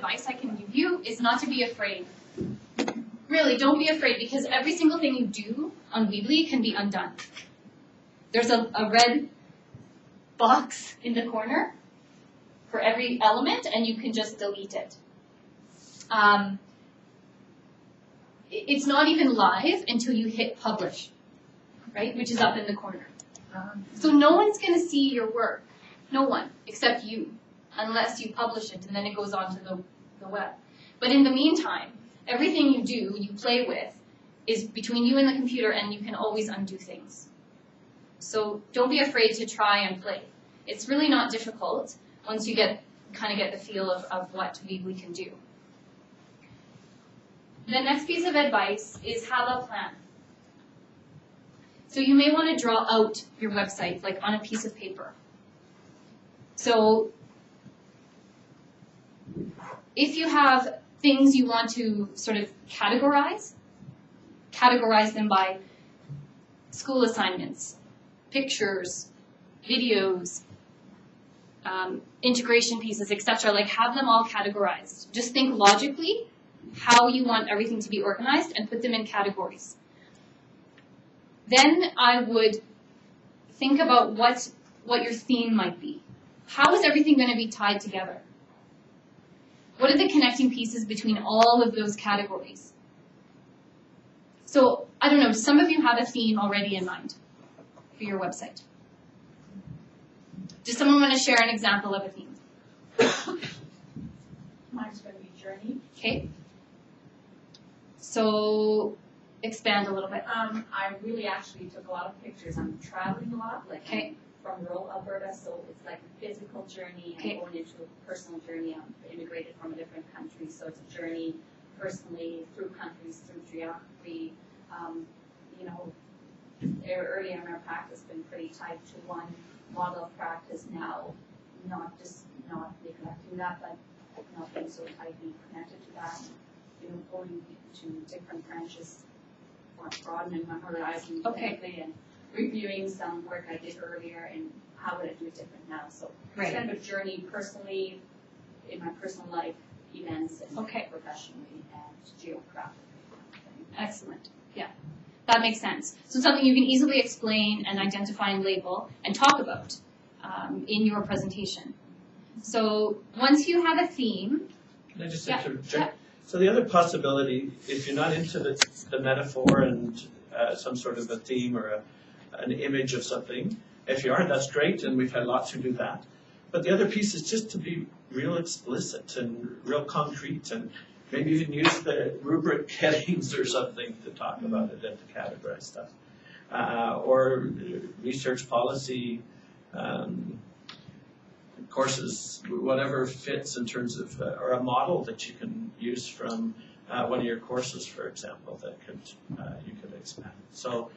advice I can give you is not to be afraid. Really, don't be afraid, because every single thing you do on Weebly can be undone. There's a red box in the corner for every element, and you can just delete it. It's not even live until you hit publish, right, which is up in the corner. So no one's going to see your work, no one, except you, unless you publish it, and then it goes onto the web. But in the meantime, everything you do, you play with, is between you and the computer, and you can always undo things. So don't be afraid to try and play. It's really not difficult once you kind of get the feel of what Weebly can do. The next piece of advice is have a plan. So you may want to draw out your website, like on a piece of paper. So if you have things you want to sort of categorize them by school assignments, pictures, videos, integration pieces, etc. Like, have them all categorized. Just think logically how you want everything to be organized and put them in categories. Then I would think about what your theme might be. How is everything going to be tied together? What are the connecting pieces between all of those categories? So, I don't know, some of you have a theme already in mind for your website. Does someone want to share an example of a theme? Mine's going to be journey. Okay. So, expand a little bit. I really actually took a lot of pictures. I'm traveling a lot, like from rural Alberta, so it's like a physical journey. I'm going into a personal journey. I'm immigrated from a different country, so it's a journey personally through countries, through geography. You know, earlier in our practice, been pretty tied to one model of practice. Now, not neglecting that, but not being so tightly connected to that. You know, going to different branches, broadening my horizon and reviewing some work I did earlier and how would I do it different now. So it's kind of a journey personally, in my personal life, events, and professionally and geographically. Excellent. Yeah, that makes sense. So something you can easily explain and identify and label and talk about in your presentation. So once you have a theme. Can I just interject? So the other possibility, if you're not into the metaphor and some sort of a theme or an image of something, if you are, that's great, and we've had lots who do that. But the other piece is just to be real explicit and real concrete, and maybe even use the rubric headings or something to talk about it and to categorize stuff. Or research policy, courses, whatever fits in terms of, or a model that you can use from one of your courses, for example, that you could expand. So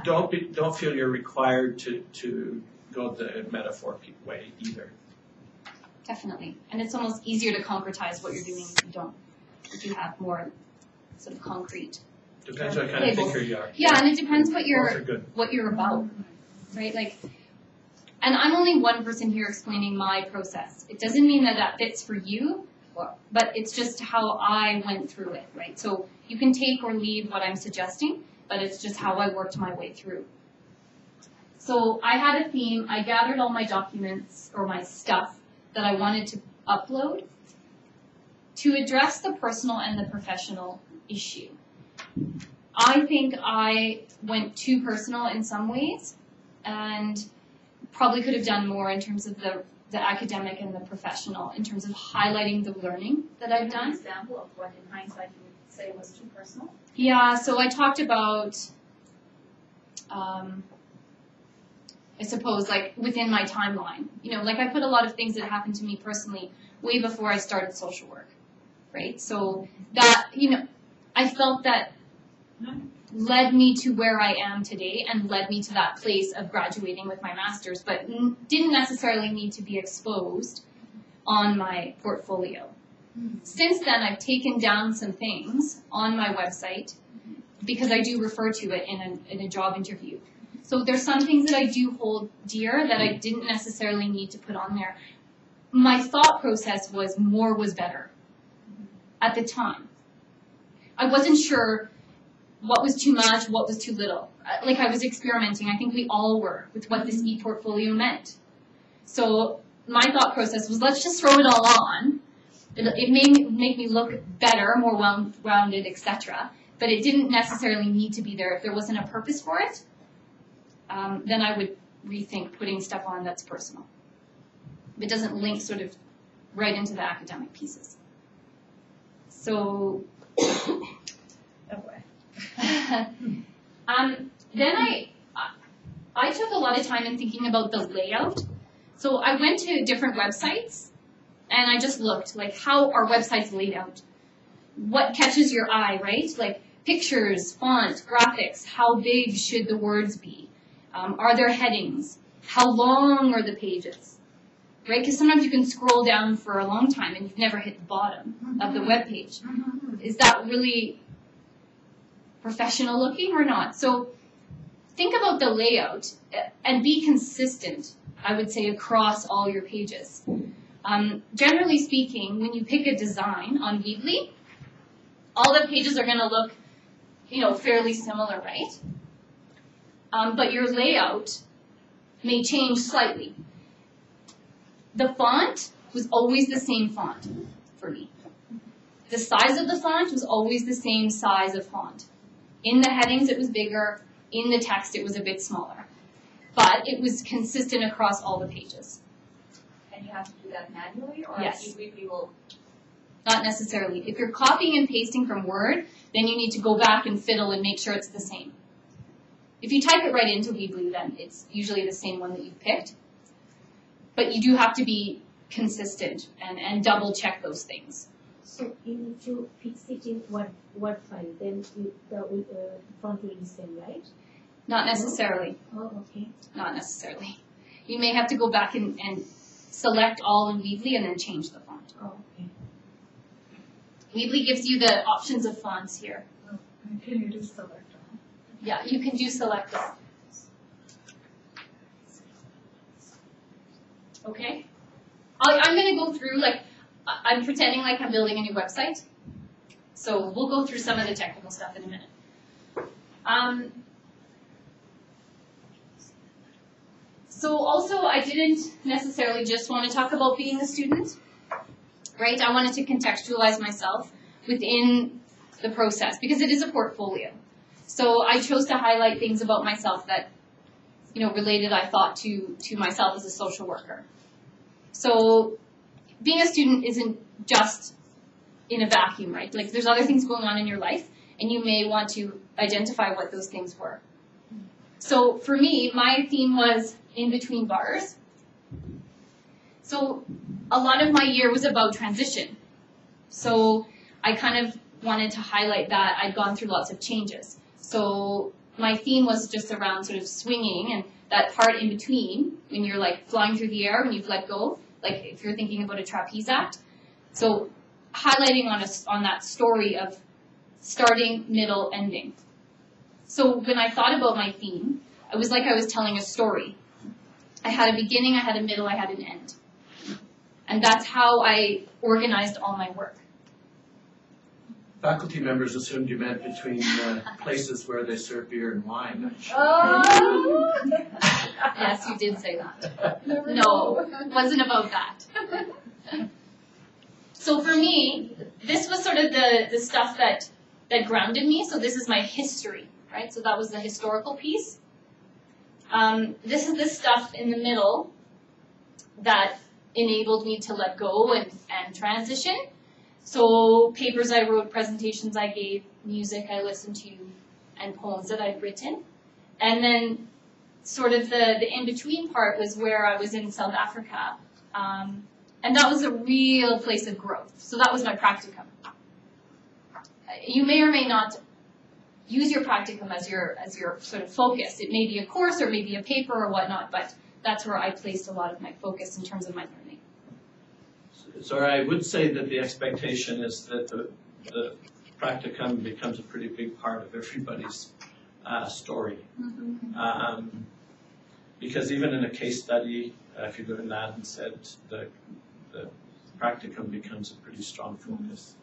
don't feel you're required to go the metaphor way either. Definitely, and it's almost easier to concretize what you're doing if you have more sort of concrete. Depends what kind of thinker you are. Yeah, and it depends what you're about, right? Like. And I'm only one person here explaining my process. It doesn't mean that fits for you, but it's just how I went through it, right? So you can take or leave what I'm suggesting, but it's just how I worked my way through. So I had a theme. I gathered all my documents or my stuff that I wanted to upload to address the personal and the professional issue. I think I went too personal in some ways, and probably could have done more in terms of the academic and the professional, in terms of highlighting the learning that I've done. An example of what in hindsight you would say was too personal? Yeah, so I talked about, I suppose, like within my timeline. You know, like I put a lot of things that happened to me personally way before I started social work, right? So that, you know, I felt that led me to where I am today and led me to that place of graduating with my master's, but didn't necessarily need to be exposed on my portfolio. Since then, I've taken down some things on my website because I do refer to it in a job interview. So there's some things that I do hold dear that I didn't necessarily need to put on there. my thought process was more was better at the time. I wasn't sure what was too much, what was too little. Like I was experimenting, I think we all were, with what this e-portfolio meant. So my thought process was, let's just throw it all on. It may make me look better, more well-rounded, etc. But it didn't necessarily need to be there. If there wasn't a purpose for it, then I would rethink putting stuff on that's personal. It doesn't link sort of right into the academic pieces. So, then I took a lot of time in thinking about the layout. So I went to different websites and I just looked, like, how are websites laid out? What catches your eye, right? Like pictures, font, graphics, how big should the words be? Are there headings? How long are the pages? Right? Because sometimes you can scroll down for a long time and you've never hit the bottom of the web page. Is that really professional looking or not? So think about the layout and be consistent, I would say, across all your pages. Generally speaking, when you pick a design on Weebly, all the pages are going to look, fairly similar, right? But your layout may change slightly. The font was always the same font for me. The size of the font was always the same size of font. In the headings, it was bigger. In the text, it was a bit smaller. But it was consistent across all the pages. And you have to do that manually, or yes. Weebly will? Not necessarily. If you're copying and pasting from Word, then you need to go back and fiddle and make sure it's the same. If you type it right into Weebly, then it's usually the same one that you've picked. But you do have to be consistent and double check those things. So if you fix it in Word file, then the font will be same, right? Not necessarily. Oh, okay. Not necessarily. You may have to go back and select all in Weebly and then change the font. Oh, okay. Weebly gives you the options of fonts here. Oh, can you do select all? Yeah, you can do select all. Okay? I'm going to go through, I'm pretending like I'm building a new website. So we'll go through some of the technical stuff in a minute. So also, I didn't necessarily just want to talk about being a student, right? I wanted to contextualize myself within the process because it is a portfolio. So I chose to highlight things about myself that, related, I thought, to myself as a social worker. So being a student isn't just in a vacuum, right? Like there's other things going on in your life, and you may want to identify what those things were. So for me, my theme was in between bars. So a lot of my year was about transition. So I kind of wanted to highlight that I'd gone through lots of changes. So my theme was just around sort of swinging and that part in between when you're like flying through the air when you've let go, like if you're thinking about a trapeze act. So highlighting on that story of starting, middle, ending. So when I thought about my theme, it was like I was telling a story. I had a beginning, I had a middle, I had an end. And that's how I organized all my work. Faculty members assumed you meant between places where they serve beer and wine. Oh! Yes, you did say that. No, it wasn't about that. So for me, this was sort of the stuff that grounded me. So this is my history, right? So that was the historical piece. This is the stuff in the middle that enabled me to let go and transition. So papers I wrote, presentations I gave, music I listened to, and poems that I'd written. And then sort of the in-between part was where I was in South Africa. And that was a real place of growth. So that was my practicum. You may or may not use your practicum as your sort of focus. It may be a course or maybe a paper or whatnot, but that's where I placed a lot of my focus in terms of my learning. So I would say that the expectation is that the practicum becomes a pretty big part of everybody's story. Mm-hmm. Because even in a case study, if you're doing that and said the the practicum becomes a pretty strong focus.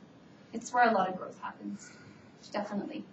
It's where a lot of growth happens, definitely.